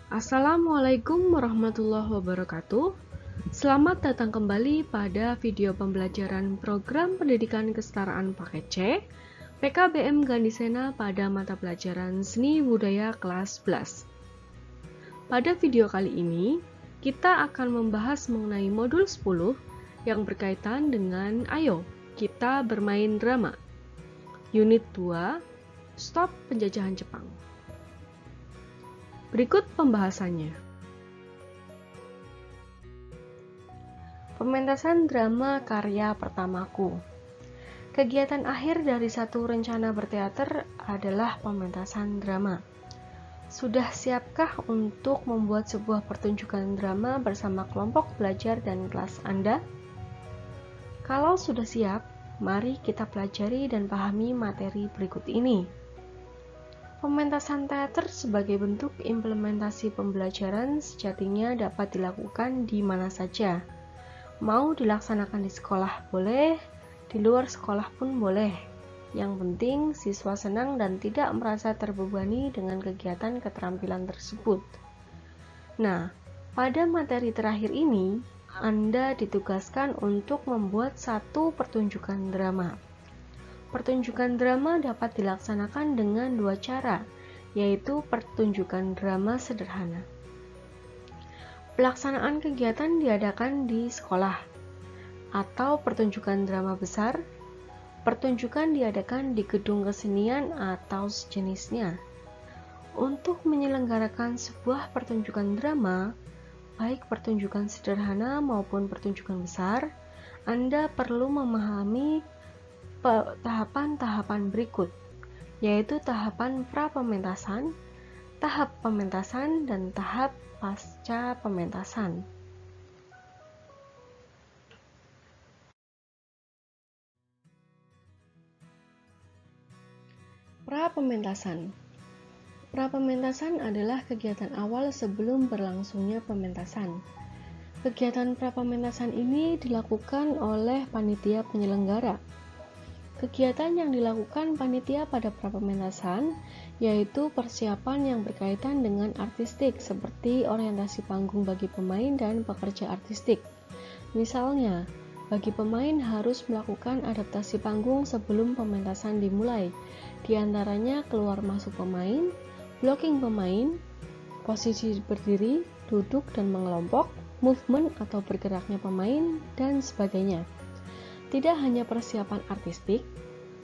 Assalamualaikum warahmatullahi wabarakatuh. Selamat datang kembali pada video pembelajaran program pendidikan kesetaraan paket C PKBM Gandhisena pada mata pelajaran Seni Budaya kelas 11. Pada video kali ini, kita akan membahas mengenai modul 10 yang berkaitan dengan Ayo, Kita Bermain Drama. Unit 2, Stop Penjajahan Jepang. Berikut pembahasannya. Pementasan drama karya pertamaku. Kegiatan akhir dari satu rencana berteater adalah pementasan drama. Sudah siapkah untuk membuat sebuah pertunjukan drama bersama kelompok belajar dan kelas Anda? Kalau sudah siap, mari kita pelajari dan pahami materi berikut ini. Pementasan teater sebagai bentuk implementasi pembelajaran sejatinya dapat dilakukan di mana saja. Mau dilaksanakan di sekolah boleh, di luar sekolah pun boleh. Yang penting siswa senang dan tidak merasa terbebani dengan kegiatan keterampilan tersebut. Nah, pada materi terakhir ini, Anda ditugaskan untuk membuat satu pertunjukan drama. Pertunjukan drama dapat dilaksanakan dengan dua cara, yaitu pertunjukan drama sederhana. Pelaksanaan kegiatan diadakan di sekolah, atau pertunjukan drama besar. Pertunjukan diadakan di gedung kesenian atau sejenisnya. Untuk menyelenggarakan sebuah pertunjukan drama, baik pertunjukan sederhana maupun pertunjukan besar, Anda perlu memahami tahapan-tahapan berikut, yaitu tahapan pra-pementasan, tahap pementasan, dan tahap pasca pementasan. Pra-pementasan. Pra-pementasan adalah kegiatan awal sebelum berlangsungnya pementasan. Kegiatan pra-pementasan ini dilakukan oleh panitia penyelenggara. Kegiatan yang dilakukan panitia pada pra-pementasan yaitu persiapan yang berkaitan dengan artistik seperti orientasi panggung bagi pemain dan pekerja artistik. Misalnya, bagi pemain harus melakukan adaptasi panggung sebelum pementasan dimulai, di antaranya keluar masuk pemain, blocking pemain, posisi berdiri, duduk dan mengelompok, movement atau bergeraknya pemain, dan sebagainya. Tidak hanya persiapan artistik,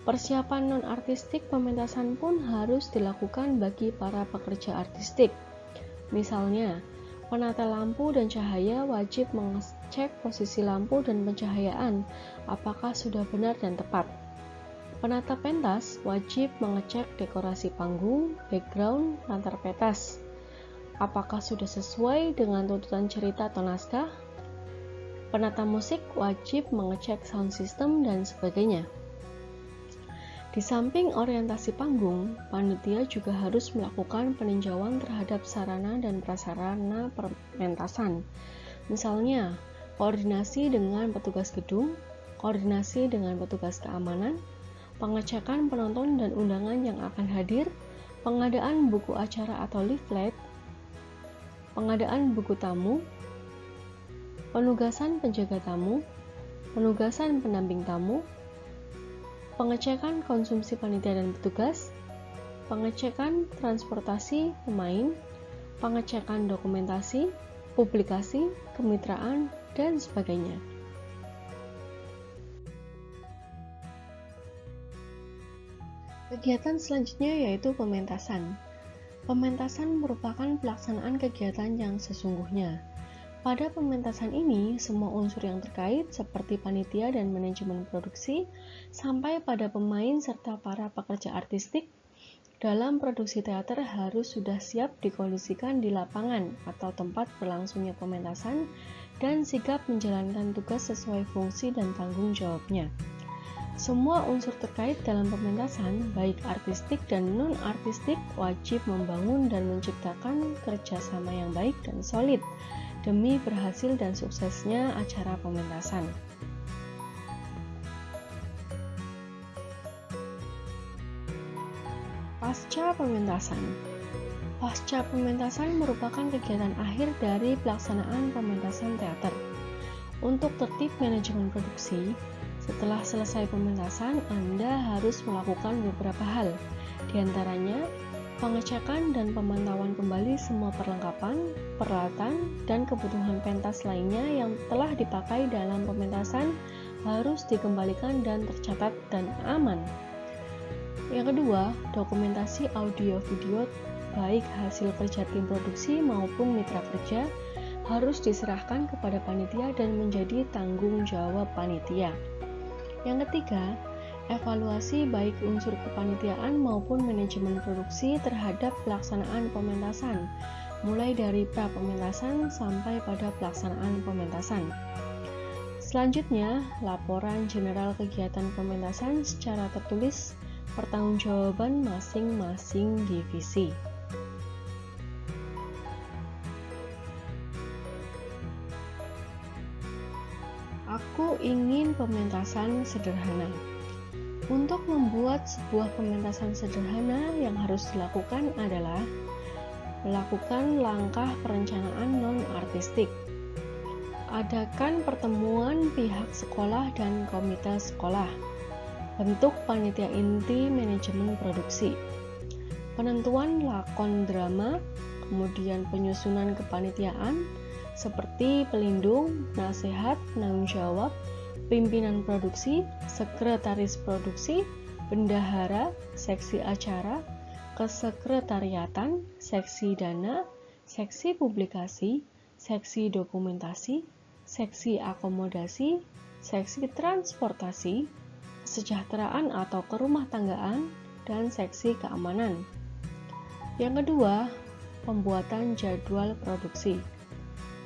persiapan non-artistik pementasan pun harus dilakukan bagi para pekerja artistik. Misalnya, penata lampu dan cahaya wajib mengecek posisi lampu dan pencahayaan, apakah sudah benar dan tepat. Penata pentas wajib mengecek dekorasi panggung, background, latar pentas, apakah sudah sesuai dengan tuntutan cerita atau naskah. Penata musik wajib mengecek sound system dan sebagainya. Di samping orientasi panggung, panitia juga harus melakukan peninjauan terhadap sarana dan prasarana pementasan. Misalnya, koordinasi dengan petugas gedung, koordinasi dengan petugas keamanan, pengecekan penonton dan undangan yang akan hadir, pengadaan buku acara atau leaflet, pengadaan buku tamu, penugasan penjaga tamu, penugasan pendamping tamu, pengecekan konsumsi panitia dan petugas, pengecekan transportasi pemain, pengecekan dokumentasi, publikasi, kemitraan, dan sebagainya. Kegiatan selanjutnya yaitu pementasan. Pementasan merupakan pelaksanaan kegiatan yang sesungguhnya. Pada pementasan ini, semua unsur yang terkait seperti panitia dan manajemen produksi, sampai pada pemain serta para pekerja artistik dalam produksi teater harus sudah siap dikondisikan di lapangan atau tempat berlangsungnya pementasan dan sigap menjalankan tugas sesuai fungsi dan tanggung jawabnya. Semua unsur terkait dalam pementasan, baik artistik dan non-artistik, wajib membangun dan menciptakan kerjasama yang baik dan solid demi berhasil dan suksesnya acara pementasan. Pasca pementasan. Pasca pementasan merupakan kegiatan akhir dari pelaksanaan pementasan teater. Untuk tertib manajemen produksi, setelah selesai pementasan, Anda harus melakukan beberapa hal, diantaranya pengecekan dan pemantauan kembali semua perlengkapan, peralatan, dan kebutuhan pentas lainnya yang telah dipakai dalam pementasan harus dikembalikan dan tercatat dan aman. Yang kedua, dokumentasi audio-video baik hasil kerja tim produksi maupun mitra kerja harus diserahkan kepada panitia dan menjadi tanggung jawab panitia. Yang ketiga, evaluasi baik unsur kepanitiaan maupun manajemen produksi terhadap pelaksanaan pementasan, mulai dari pra-pementasan sampai pada pelaksanaan pementasan. Selanjutnya, laporan general kegiatan pementasan secara tertulis pertanggungjawaban masing-masing divisi. Aku ingin pementasan sederhana. Untuk membuat sebuah pementasan sederhana, yang harus dilakukan adalah melakukan langkah perencanaan non-artistik. Adakan pertemuan pihak sekolah dan komite sekolah. Bentuk panitia inti manajemen produksi. Penentuan lakon drama, kemudian penyusunan kepanitiaan, seperti pelindung, nasihat, penanggung jawab, pimpinan produksi, sekretaris produksi, bendahara, seksi acara, kesekretariatan, seksi dana, seksi publikasi, seksi dokumentasi, seksi akomodasi, seksi transportasi, kesejahteraan atau kerumah tanggaan, dan seksi keamanan. Yang kedua, pembuatan jadwal produksi.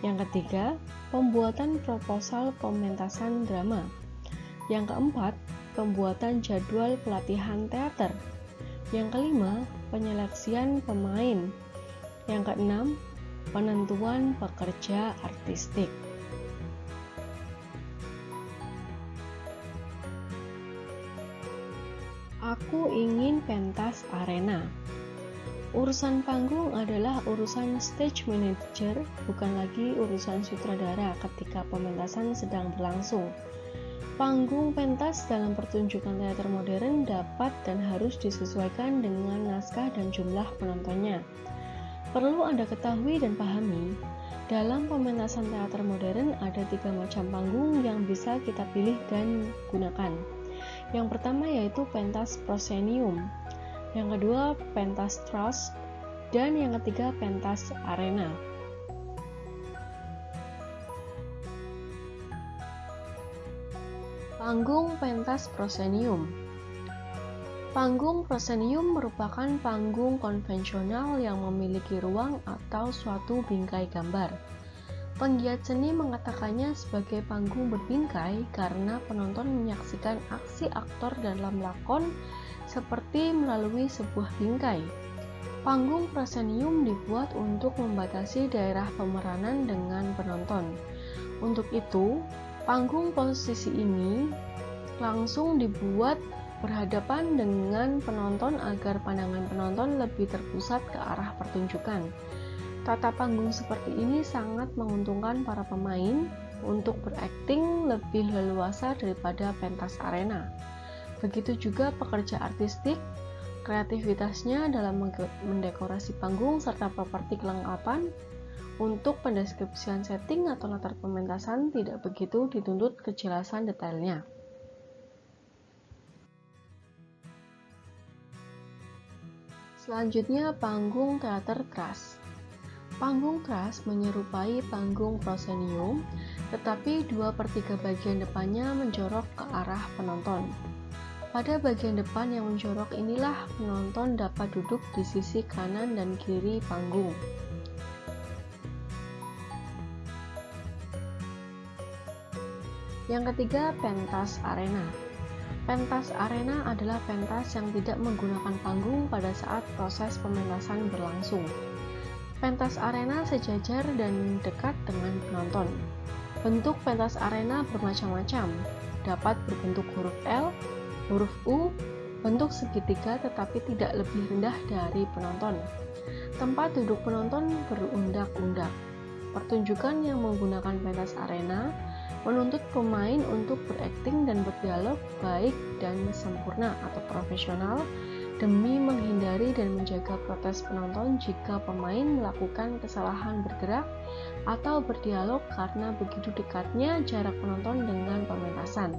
Yang ketiga, pembuatan proposal pementasan drama. Yang keempat, pembuatan jadwal pelatihan teater. Yang kelima, penyeleksian pemain. Yang keenam, penentuan pekerja artistik. Aku ingin pentas arena. Urusan panggung adalah urusan stage manager, bukan lagi urusan sutradara ketika pementasan sedang berlangsung. Panggung pentas dalam pertunjukan teater modern dapat dan harus disesuaikan dengan naskah dan jumlah penontonnya. Perlu Anda ketahui dan pahami, dalam pementasan teater modern ada 3 macam panggung yang bisa kita pilih dan gunakan. Yang pertama yaitu pentas proscenium. Yang kedua, pentas truss, dan yang ketiga, pentas arena. Panggung pentas proscenium. Panggung proscenium merupakan panggung konvensional yang memiliki ruang atau suatu bingkai gambar. Penggiat seni mengatakannya sebagai panggung berbingkai karena penonton menyaksikan aksi aktor dalam lakon seperti melalui sebuah bingkai. Panggung proscenium dibuat untuk membatasi daerah pemeranan dengan penonton. Untuk itu, panggung posisi ini langsung dibuat berhadapan dengan penonton agar pandangan penonton lebih terpusat ke arah pertunjukan. Tata panggung seperti ini sangat menguntungkan para pemain untuk berakting lebih leluasa daripada pentas arena. Begitu juga pekerja artistik, kreativitasnya dalam mendekorasi panggung serta properti kelengkapan. Untuk pendeskripsian setting atau latar pementasan tidak begitu dituntut kejelasan detailnya. Selanjutnya, panggung teater keras. Panggung keras menyerupai panggung proscenium, tetapi 2/3 bagian depannya menjorok ke arah penonton. Pada bagian depan yang menjorok inilah penonton dapat duduk di sisi kanan dan kiri panggung. Yang ketiga, pentas arena. Pentas arena adalah pentas yang tidak menggunakan panggung pada saat proses pementasan berlangsung. Pentas arena sejajar dan dekat dengan penonton. Bentuk pentas arena bermacam-macam, dapat berbentuk huruf L, huruf U, Bentuk segitiga tetapi tidak lebih rendah dari penonton. Tempat duduk penonton berundak-undak. Pertunjukan yang menggunakan pentas arena menuntut pemain untuk berakting dan berdialog baik dan sempurna atau profesional demi menghindari dan menjaga protes penonton jika pemain melakukan kesalahan bergerak atau berdialog karena begitu dekatnya jarak penonton dengan pementasan.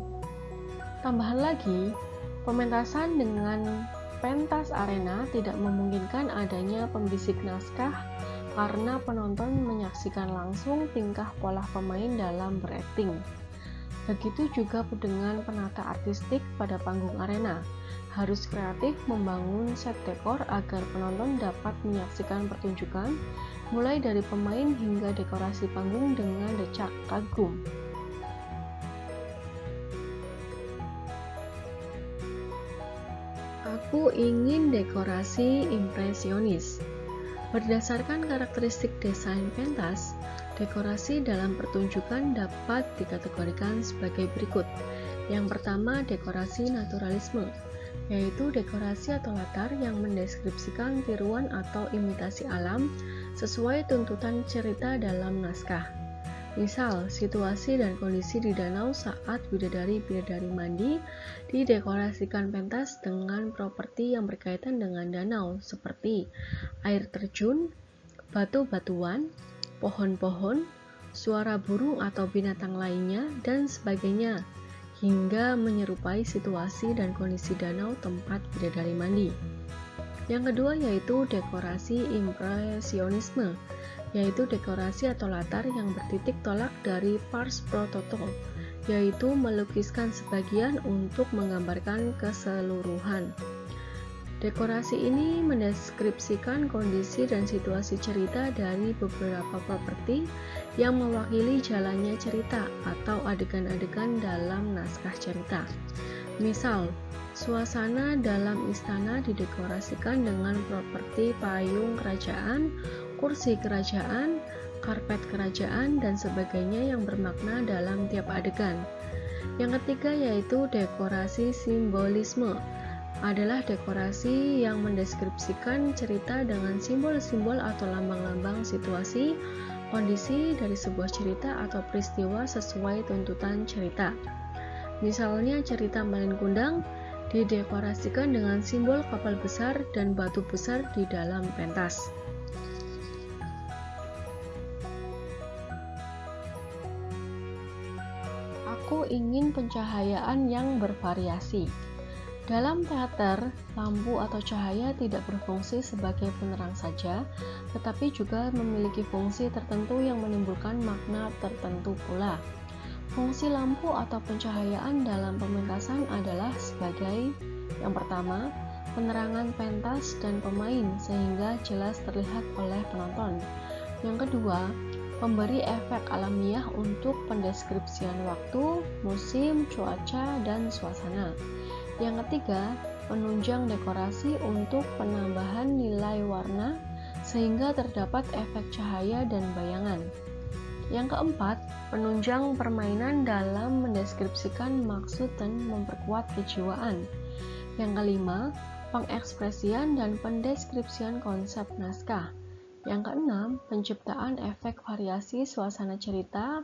Tambahan lagi, pementasan dengan pentas arena tidak memungkinkan adanya pembisik naskah karena penonton menyaksikan langsung tingkah pola pemain dalam berakting. Begitu juga dengan penata artistik pada panggung arena. Harus kreatif membangun set dekor agar penonton dapat menyaksikan pertunjukan, mulai dari pemain hingga dekorasi panggung dengan decak kagum. Aku ingin dekorasi impresionis. Berdasarkan karakteristik desain pentas, dekorasi dalam pertunjukan dapat dikategorikan sebagai berikut. Yang pertama, dekorasi naturalisme, yaitu dekorasi atau latar yang mendeskripsikan tiruan atau imitasi alam sesuai tuntutan cerita dalam naskah. Misal, situasi dan kondisi di danau saat bidadari-bidadari mandi didekorasikan pentas dengan properti yang berkaitan dengan danau seperti air terjun, batu-batuan, pohon-pohon, suara burung atau binatang lainnya, dan sebagainya, hingga menyerupai situasi dan kondisi danau tempat bidadari mandi. Yang kedua yaitu dekorasi impresionisme, yaitu dekorasi atau latar yang bertitik tolak dari pars pro toto, yaitu melukiskan sebagian untuk menggambarkan keseluruhan. Dekorasi ini mendeskripsikan kondisi dan situasi cerita dari beberapa properti yang mewakili jalannya cerita atau adegan-adegan dalam naskah cerita. Misal, suasana dalam istana didekorasikan dengan properti payung kerajaan, kursi kerajaan, karpet kerajaan, dan sebagainya yang bermakna dalam tiap adegan. Yang ketiga yaitu dekorasi simbolisme, adalah dekorasi yang mendeskripsikan cerita dengan simbol-simbol atau lambang-lambang situasi, kondisi dari sebuah cerita atau peristiwa sesuai tuntutan cerita. Misalnya cerita Malin Kundang didekorasikan dengan simbol kapal besar dan batu besar di dalam pentas. Aku ingin pencahayaan yang bervariasi. Dalam teater, lampu atau cahaya tidak berfungsi sebagai penerang saja, tetapi juga memiliki fungsi tertentu yang menimbulkan makna tertentu pula. Fungsi lampu atau pencahayaan dalam pementasan adalah sebagai yang pertama, penerangan pentas dan pemain sehingga jelas terlihat oleh penonton. Yang kedua, pemberi efek alamiah untuk pendeskripsian waktu, musim, cuaca, dan suasana. Yang ketiga, penunjang dekorasi untuk penambahan nilai warna sehingga terdapat efek cahaya dan bayangan. Yang keempat, penunjang permainan dalam mendeskripsikan maksud dan memperkuat kejiwaan. Yang kelima, pengekspresian dan pendeskripsian konsep naskah. Yang keenam, penciptaan efek variasi suasana cerita,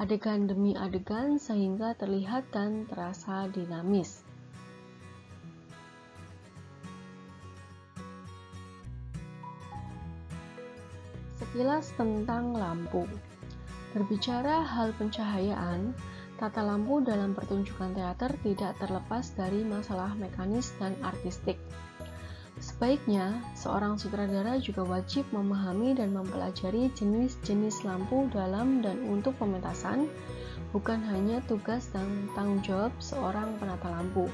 adegan demi adegan sehingga terlihat dan terasa dinamis. Sekilas tentang lampu. Berbicara hal pencahayaan, tata lampu dalam pertunjukan teater tidak terlepas dari masalah mekanis dan artistik. Sebaiknya, seorang sutradara juga wajib memahami dan mempelajari jenis-jenis lampu dalam dan untuk pementasan, bukan hanya tugas dan tanggung jawab seorang penata lampu.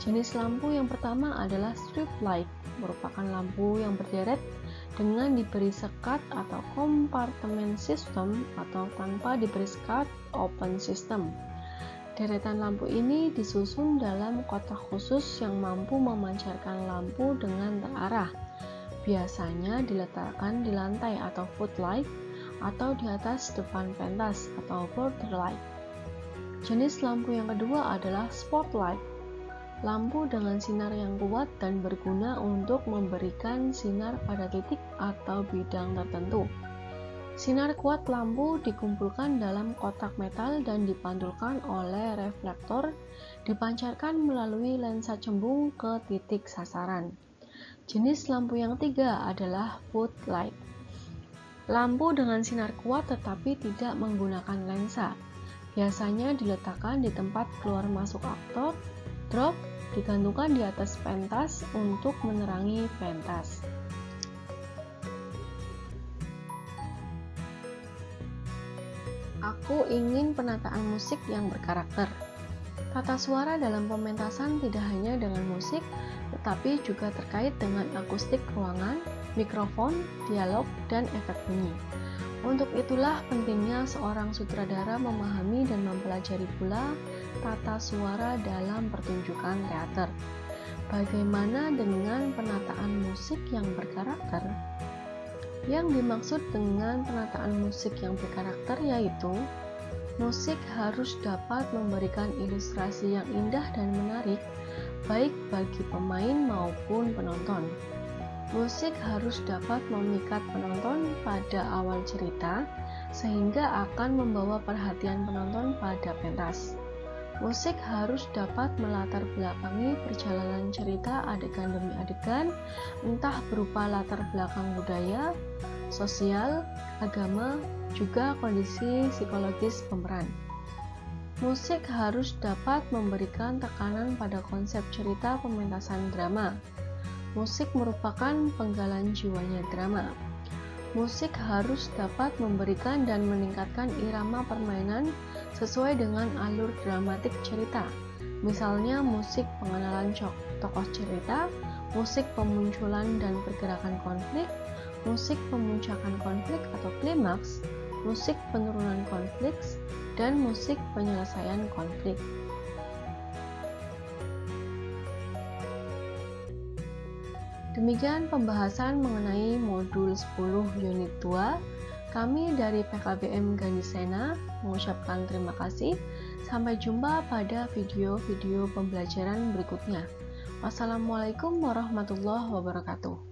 Jenis lampu yang pertama adalah strip light, merupakan lampu yang berderet dengan diberi sekat atau kompartemen sistem atau tanpa diberi sekat open system. Deretan lampu ini disusun dalam kotak khusus yang mampu memancarkan lampu dengan terarah. Biasanya diletakkan di lantai atau footlight atau di atas depan pentas atau border light. Jenis lampu yang kedua adalah spotlight. lampu dengan sinar yang kuat dan berguna untuk memberikan sinar pada titik atau bidang tertentu. Sinar kuat lampu dikumpulkan dalam kotak metal dan dipantulkan oleh reflektor, dipancarkan melalui lensa cembung ke titik sasaran. Jenis lampu yang ketiga adalah footlight. Lampu dengan sinar kuat tetapi tidak menggunakan lensa. Biasanya diletakkan di tempat keluar masuk aktor, drop, digantungkan di atas pentas untuk menerangi pentas. Aku ingin penataan musik yang berkarakter. Tata suara dalam pementasan tidak hanya dengan musik, tetapi juga terkait dengan akustik ruangan, mikrofon, dialog, dan efek bunyi. Untuk itulah pentingnya seorang sutradara memahami dan mempelajari pula tata suara dalam pertunjukan teater. Bagaimana dengan penataan musik yang berkarakter? Yang dimaksud dengan penataan musik yang berkarakter yaitu musik harus dapat memberikan ilustrasi yang indah dan menarik, baik bagi pemain maupun penonton. Musik harus dapat memikat penonton pada awal cerita, sehingga akan membawa perhatian penonton pada pentas. Musik harus dapat melatar belakangi perjalanan cerita adegan demi adegan, entah berupa latar belakang budaya, sosial, agama, juga kondisi psikologis pemeran. Musik harus dapat memberikan tekanan pada konsep cerita pementasan drama. Musik merupakan penggalan jiwanya drama. Musik harus dapat memberikan dan meningkatkan irama permainan sesuai dengan alur dramatik cerita. Misalnya musik pengenalan tokoh cerita, musik pemunculan dan pergerakan konflik, musik pemuncakan konflik atau klimaks, musik penurunan konflik, dan musik penyelesaian konflik. Demikian pembahasan mengenai modul 10 unit 2. Kami dari PKBM Gandhisena mengucapkan terima kasih. Sampai jumpa pada video-video pembelajaran berikutnya. Wassalamualaikum warahmatullahi wabarakatuh.